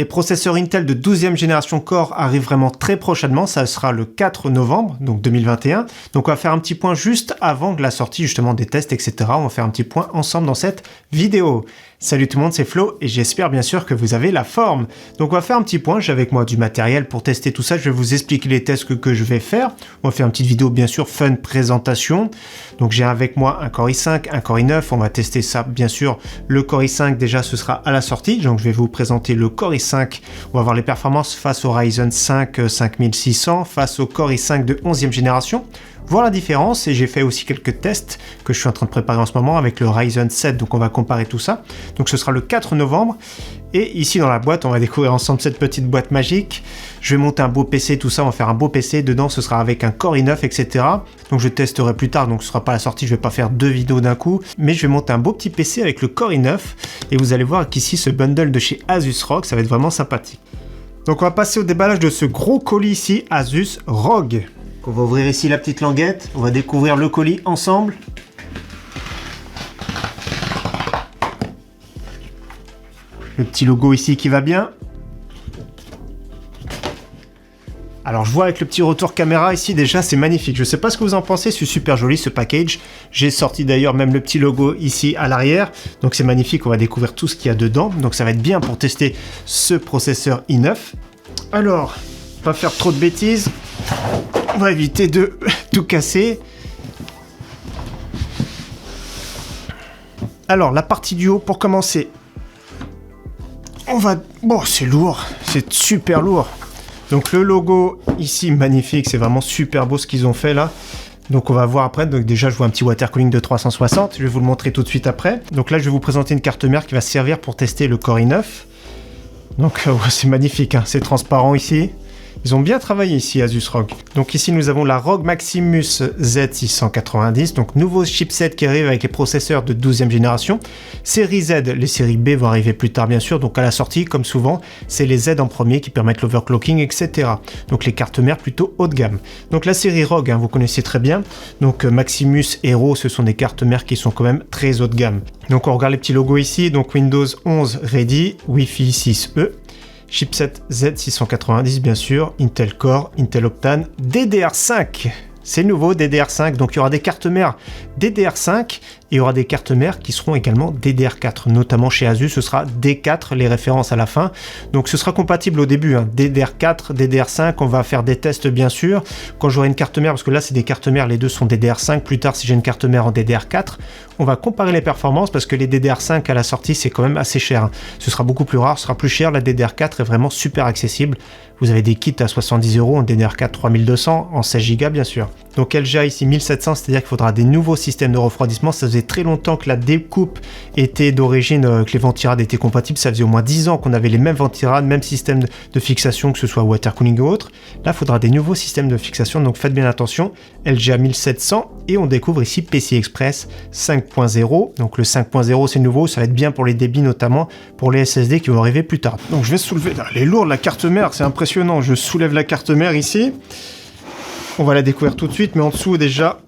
Les processeurs Intel de 12e génération Core arrivent vraiment très prochainement, ça sera le 4 novembre, donc 2021. Donc on va faire un petit point juste avant la sortie justement des tests, etc. On va faire un petit point ensemble dans cette vidéo. Salut tout le monde, c'est Flo et j'espère bien sûr que vous avez la forme. Donc on va faire un petit point, j'ai avec moi du matériel pour tester tout ça, je vais vous expliquer les tests que je vais faire. On va faire une petite vidéo bien sûr fun présentation. Donc j'ai avec moi un Core i5, un Core i9, on va tester ça bien sûr. Le Core i5 déjà ce sera à la sortie, donc je vais vous présenter le Core i5. On va voir les performances face au Ryzen 5 5600, face au Core i5 de 11e génération. Voir la différence et j'ai fait aussi quelques tests que je suis en train de préparer en ce moment avec le Ryzen 7, donc on va comparer tout ça. Donc ce sera le 4 novembre et ici dans la boîte on va découvrir ensemble cette petite boîte magique. Je vais monter un beau PC, tout ça, on va faire un beau PC, dedans ce sera avec un Core i9 etc. Donc je testerai plus tard, donc ce sera pas à la sortie, je vais pas faire deux vidéos d'un coup, mais je vais monter un beau petit PC avec le Core i9 et vous allez voir qu'ici ce bundle de chez Asus ROG, ça va être vraiment sympathique. Donc on va passer au déballage de ce gros colis ici, Asus ROG. On va ouvrir ici la petite languette, on va découvrir le colis ensemble. Le petit logo ici qui va bien. Alors je vois avec le petit retour caméra ici déjà c'est magnifique, je sais pas ce que vous en pensez, c'est super joli ce package. J'ai sorti d'ailleurs même le petit logo ici à l'arrière, donc c'est magnifique, on va découvrir tout ce qu'il y a dedans. Donc ça va être bien pour tester ce processeur i9. Alors, pas faire trop de bêtises. On va éviter de tout casser. Alors, la partie du haut, pour commencer. On va... Bon, c'est lourd. C'est super lourd. Donc, le logo, ici, magnifique. C'est vraiment super beau ce qu'ils ont fait, là. Donc, on va voir après. Donc, déjà, je vois un petit water cooling de 360. Je vais vous le montrer tout de suite après. Donc là, je vais vous présenter une carte mère qui va servir pour tester le Core i9. Donc, c'est magnifique, hein. C'est transparent ici. Ils ont bien travaillé ici, Asus ROG. Donc ici, nous avons la ROG Maximus Z690, donc nouveau chipset qui arrive avec les processeurs de 12e génération. Série Z, les séries B vont arriver plus tard, bien sûr. Donc à la sortie, comme souvent, c'est les Z en premier qui permettent l'overclocking, etc. Donc les cartes mères plutôt haut de gamme. Donc la série ROG, hein, vous connaissez très bien. Donc Maximus, Hero, ce sont des cartes mères qui sont quand même très haut de gamme. Donc on regarde les petits logos ici. Donc Windows 11 Ready, Wi-Fi 6E. Chipset Z690 bien sûr, Intel Core, Intel Optane, DDR5, c'est nouveau DDR5, donc il y aura des cartes mères DDR5 et il y aura des cartes mères qui seront également DDR4, notamment chez Asus, ce sera D4, les références à la fin, donc ce sera compatible au début, hein, DDR4, DDR5, on va faire des tests bien sûr, quand j'aurai une carte mère, parce que là c'est des cartes mères, les deux sont DDR5, plus tard si j'ai une carte mère en DDR4, on va comparer les performances parce que les DDR5 à la sortie c'est quand même assez cher, hein. Ce sera beaucoup plus rare, ce sera plus cher, la DDR4 est vraiment super accessible, vous avez des kits à 70 € en DDR4 3200, en 16 Go bien sûr. Donc LGA ici 1700, c'est-à-dire qu'il faudra des nouveaux systèmes de refroidissement, ça faisait très longtemps que la découpe était d'origine, que les ventirades étaient compatibles, ça faisait au moins 10 ans qu'on avait les mêmes ventirades, même système de fixation, que ce soit water cooling ou autre. Là, il faudra des nouveaux systèmes de fixation, donc faites bien attention. LGA 1700 et on découvre ici PCI Express 5.0. Donc le 5.0 c'est nouveau, ça va être bien pour les débits notamment pour les SSD qui vont arriver plus tard. Donc je vais soulever, elle est lourde la carte mère, c'est impressionnant, je soulève la carte mère ici. On va la découvrir tout de suite, mais en dessous déjà,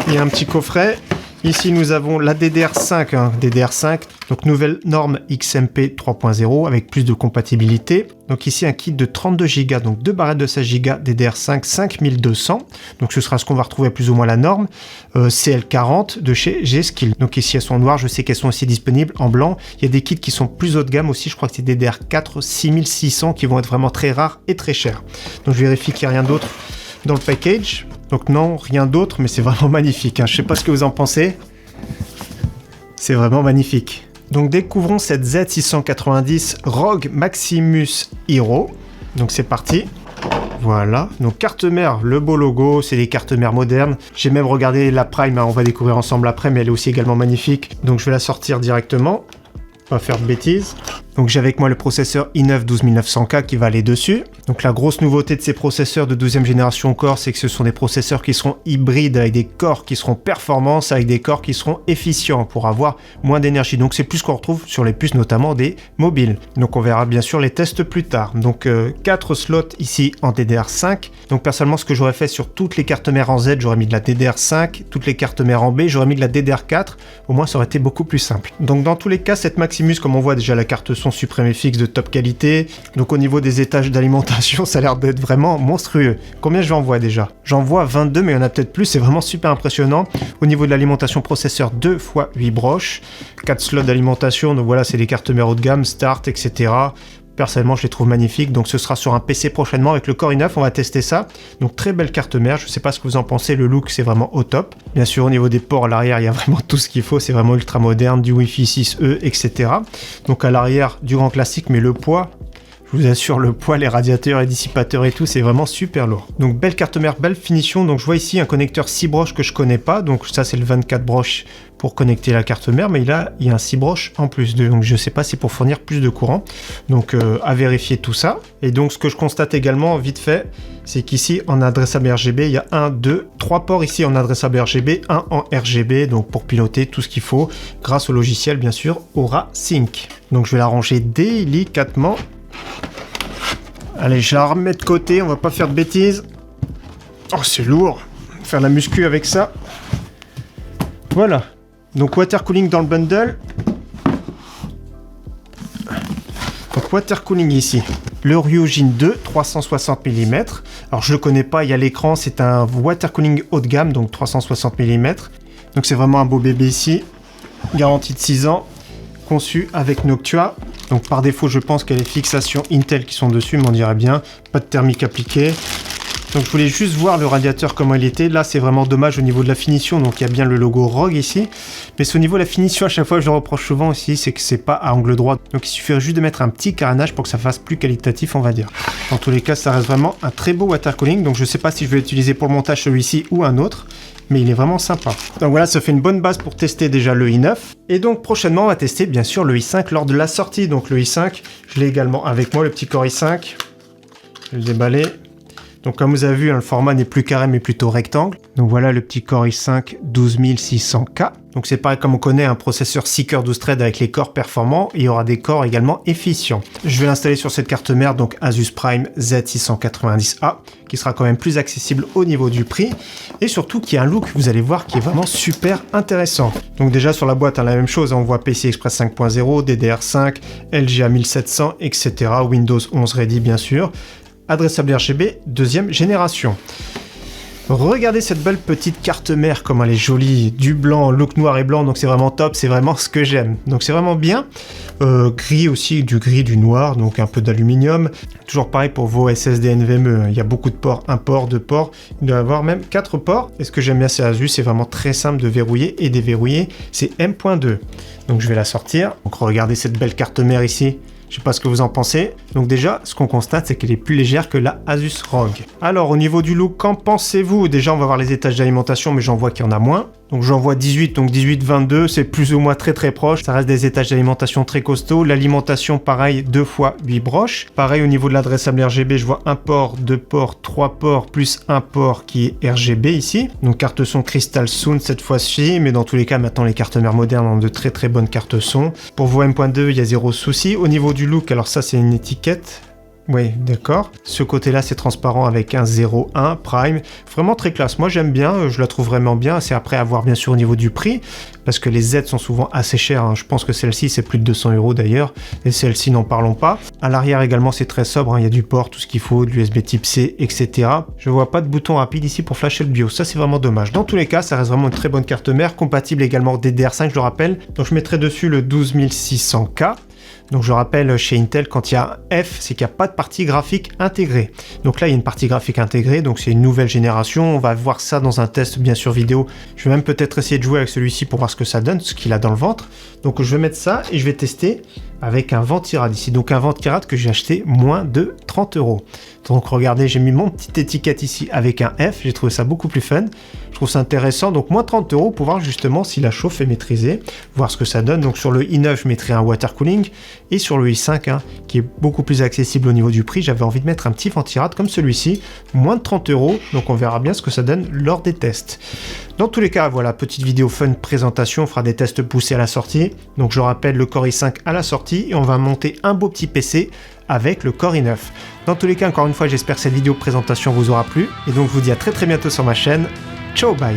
il y a un petit coffret. Ici, nous avons la DDR5, hein, DDR5, donc nouvelle norme XMP 3.0 avec plus de compatibilité. Donc ici, un kit de 32 Go, donc 2 barrettes de 16 Go DDR5 5200. Donc ce sera ce qu'on va retrouver plus ou moins la norme. CL40 de chez G-Skill. Donc ici, elles sont noires, je sais qu'elles sont aussi disponibles en blanc. Il y a des kits qui sont plus haut de gamme aussi, je crois que c'est DDR4 6600 qui vont être vraiment très rares et très chers. Donc je vérifie qu'il n'y a rien d'autre dans le package. Donc non, rien d'autre, mais c'est vraiment magnifique, hein. Je sais pas ce que vous en pensez. C'est vraiment magnifique. Donc découvrons cette Z690 ROG Maximus Hero. Donc c'est parti. Voilà, donc carte mère, le beau logo, c'est des cartes mères modernes. J'ai même regardé la Prime, hein, on va découvrir ensemble après, mais elle est aussi également magnifique. Donc je vais la sortir directement. Pas faire de bêtises. Donc j'ai avec moi le processeur i9 12900K qui va aller dessus. Donc la grosse nouveauté de ces processeurs de 12e génération Core, c'est que ce sont des processeurs qui seront hybrides avec des corps qui seront performance, avec des corps qui seront efficients pour avoir moins d'énergie. Donc c'est plus ce qu'on retrouve sur les puces notamment des mobiles. Donc on verra bien sûr les tests plus tard. Donc 4 slots ici en DDR5. Donc personnellement ce que j'aurais fait sur toutes les cartes mères en Z, j'aurais mis de la DDR5, toutes les cartes mères en B, j'aurais mis de la DDR4. Au moins ça aurait été beaucoup plus simple. Donc dans tous les cas, cette Maximus Proximus, comme on voit déjà la carte son Supreme FX de top qualité. Donc au niveau des étages d'alimentation, ça a l'air d'être vraiment monstrueux. Combien j'en vois déjà? J'en vois 22, mais il y en a peut-être plus, c'est vraiment super impressionnant. Au niveau de l'alimentation processeur, 2 x 8 broches, 4 slots d'alimentation, donc voilà, c'est les cartes mères haut de gamme, Start, etc. Personnellement, je les trouve magnifiques, donc ce sera sur un PC prochainement avec le Core i9, on va tester ça. Donc très belle carte mère, je sais pas ce que vous en pensez, le look c'est vraiment au top. Bien sûr, au niveau des ports à l'arrière, il y a vraiment tout ce qu'il faut, c'est vraiment ultra moderne, du Wi-Fi 6E, etc. Donc à l'arrière, du grand classique, mais le poids... Je vous assure, le poids, les radiateurs, les dissipateurs et tout, c'est vraiment super lourd. Donc belle carte mère, belle finition. Donc je vois ici un connecteur 6 broches que je connais pas. Donc ça c'est le 24 broches pour connecter la carte mère, mais là il y a un 6 broches en plus. Donc je sais pas si pour fournir plus de courant. Donc à vérifier tout ça. Et donc ce que je constate également vite fait, c'est qu'ici en adressable RGB, il y a 1, 2, 3 ports ici en adressable RGB, 1 en RGB, donc pour piloter tout ce qu'il faut, grâce au logiciel bien sûr Aura Sync. Donc je vais la ranger délicatement. Allez, je la remets de côté, on va pas faire de bêtises. Oh, c'est lourd. Faire la muscu avec ça. Voilà. Donc, water cooling dans le bundle. Donc, water cooling ici. Le Ryujin 2, 360 mm. Alors, je le connais pas, il y a l'écran, c'est un water cooling haut de gamme, donc 360 mm. Donc, c'est vraiment un beau bébé ici. Garantie de 6 ans. Conçu avec Noctua. Donc par défaut, je pense qu'il y a les fixations Intel qui sont dessus, mais on dirait bien. Pas de thermique appliqué. Donc je voulais juste voir le radiateur comment il était. Là, c'est vraiment dommage au niveau de la finition. Donc il y a bien le logo ROG ici. Mais c'est au niveau de la finition, à chaque fois, je le reproche souvent aussi, c'est que c'est pas à angle droit. Donc il suffirait juste de mettre un petit carénage pour que ça fasse plus qualitatif, on va dire. Dans tous les cas, ça reste vraiment un très beau water cooling. Donc je sais pas si je vais l'utiliser pour le montage celui-ci ou un autre. Mais il est vraiment sympa. Donc voilà, ça fait une bonne base pour tester déjà le i9. Et donc prochainement, on va tester bien sûr le i5 lors de la sortie. Donc le i5, je l'ai également avec moi, le petit Core i5. Je vais le déballer. Donc comme vous avez vu, hein, le format n'est plus carré mais plutôt rectangle. Donc voilà le petit Core i5 12600K. Donc c'est pareil comme on connaît un processeur 6 cœurs 12 threads avec les corps performants. Et il y aura des corps également efficients. Je vais l'installer sur cette carte mère, donc Asus Prime Z690A, qui sera quand même plus accessible au niveau du prix. Et surtout qui a un look, vous allez voir, qui est vraiment super intéressant. Donc déjà sur la boîte, hein, la même chose, on voit PCI Express 5.0, DDR5, LGA 1700, etc. Windows 11 Ready bien sûr. Adressable RGB, deuxième génération. Regardez cette belle petite carte mère, comme elle est jolie, du blanc, look noir et blanc, donc c'est vraiment top, c'est vraiment ce que j'aime. Donc c'est vraiment bien. Gris aussi, du gris, du noir, donc un peu d'aluminium. Toujours pareil pour vos SSD NVMe, il y a beaucoup de ports, un port, deux ports, il doit y avoir même 4 ports. Et ce que j'aime bien c'est Asus, c'est vraiment très simple de verrouiller et déverrouiller, c'est M.2. Donc je vais la sortir. Donc regardez cette belle carte mère ici. Je sais pas ce que vous en pensez. Donc déjà, ce qu'on constate, c'est qu'elle est plus légère que la Asus ROG. Alors, au niveau du look, qu'en pensez-vous? Déjà, on va voir les étages d'alimentation, mais j'en vois qu'il y en a moins. Donc j'en vois 18, donc 18, 22, c'est plus ou moins très proche. Ça reste des étages d'alimentation très costauds. L'alimentation, pareil, 2 fois 8 broches. Pareil, au niveau de l'adressable RGB, je vois un port, 2 ports, 3 ports, plus un port qui est RGB ici. Donc carte son Crystal Sound cette fois-ci, mais dans tous les cas, maintenant les cartes mères modernes ont de très bonnes cartes son. Pour vos M.2, il y a zéro souci. Au niveau du look, alors ça c'est une étiquette. Oui, d'accord. Ce côté-là, c'est transparent avec un 0,1 Prime. Vraiment très classe. Moi, j'aime bien. Je la trouve vraiment bien. C'est après à voir, bien sûr, au niveau du prix. Parce que les Z sont souvent assez chères. Hein. Je pense que celle-ci, c'est plus de 200 € d'ailleurs. Et celle-ci, n'en parlons pas. À l'arrière également, c'est très sobre. Hein. Il y a du port, tout ce qu'il faut, de l'USB type C, etc. Je vois pas de bouton rapide ici pour flasher le BIOS. Ça, c'est vraiment dommage. Dans tous les cas, ça reste vraiment une très bonne carte mère. Compatible également DDR5, je le rappelle. Donc, je mettrai dessus le 12600K. Donc je rappelle, chez Intel, quand il y a un F, c'est qu'il n'y a pas de partie graphique intégrée. Donc là, il y a une partie graphique intégrée, donc c'est une nouvelle génération. On va voir ça dans un test, bien sûr, vidéo. Je vais même peut-être essayer de jouer avec celui-ci pour voir ce que ça donne, ce qu'il a dans le ventre. Donc je vais mettre ça et je vais tester avec un Ventirad ici. Donc un Ventirad que j'ai acheté moins de 30 €. Donc regardez, j'ai mis mon petite étiquette ici avec un F. J'ai trouvé ça beaucoup plus fun. Je trouve ça intéressant. Donc moins 30 € pour voir justement si la chauffe est maîtrisée, voir ce que ça donne. Donc sur le i9, je mettrai un water cooling. Et sur le i5, hein, qui est beaucoup plus accessible au niveau du prix, j'avais envie de mettre un petit Ventirad comme celui-ci, moins de 30 €. Donc on verra bien ce que ça donne lors des tests. Dans tous les cas, voilà, petite vidéo fun présentation. On fera des tests poussés à la sortie. Donc je rappelle le Core i5 à la sortie et on va monter un beau petit PC avec le Core i9. Dans tous les cas, encore une fois, j'espère que cette vidéo présentation vous aura plu. Et donc je vous dis à très bientôt sur ma chaîne. Ciao, bye!